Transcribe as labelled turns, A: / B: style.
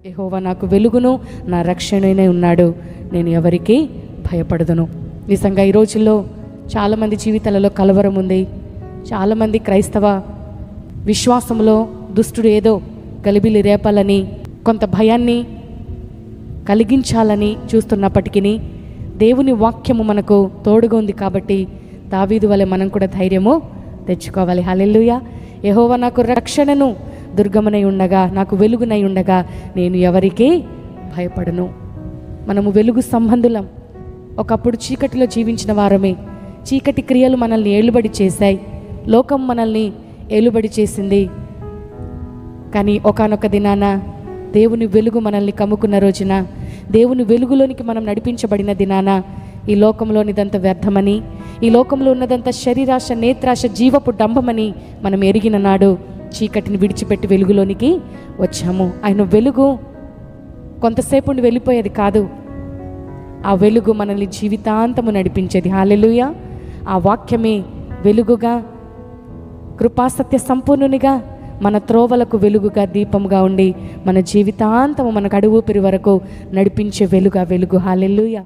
A: యెహోవా నాకు వెలుగును నా రక్షణనే ఉన్నాడు, నేను ఎవరికి భయపడదును. నిజంగా ఈ రోజుల్లో చాలామంది జీవితాలలో కలవరం ఉంది. చాలామంది క్రైస్తవ విశ్వాసంలో దుష్టుడు ఏదో గలిబిలి రేపాలని, కొంత భయాన్ని కలిగించాలని చూస్తున్నప్పటికీ దేవుని వాక్యము మనకు తోడుగా ఉంది కాబట్టి దావీదు వలె మనం కూడా ధైర్యము తెచ్చుకోవాలి. హల్లెలూయా. యెహోవా నాకు రక్షణను దుర్గమునై ఉండగా, నాకు వెలుగునై ఉండగా నేను ఎవరికి భయపడను. మనము వెలుగు సంబంధులం. ఒకప్పుడు చీకటిలో జీవించిన వారమే. చీకటి క్రియలు మనల్ని ఏలుబడి చేశాయి, లోకం మనల్ని ఏలుబడి చేసింది. కానీ ఒకానొక దినాన దేవుని వెలుగు మనల్ని కమ్ముకున్న రోజున, దేవుని వెలుగులోనికి మనం నడిపించబడిన దినాన ఈ లోకంలోనిదంత వ్యర్థమని, ఈ లోకంలో ఉన్నదంతా శరీరాశ, నేత్రాశ, జీవపు డంబమని మనం ఎరిగిన నాడు చీకటిని విడిచిపెట్టి వెలుగులోనికి వచ్చాము. ఆయన వెలుగు కొంతసేపు ఉండి వెళ్ళిపోయేది కాదు. ఆ వెలుగు మనల్ని జీవితాంతము నడిపించేది. హల్లెలూయా. ఆ వాక్యమే వెలుగుగా, కృపాసత్య సంపూర్ణునిగా, మన త్రోవలకు వెలుగుగా, దీపముగా ఉండి మన జీవితాంతము మనకు అడుగు ఊపిరి వరకు నడిపించే వెలుగు. హల్లెలూయా.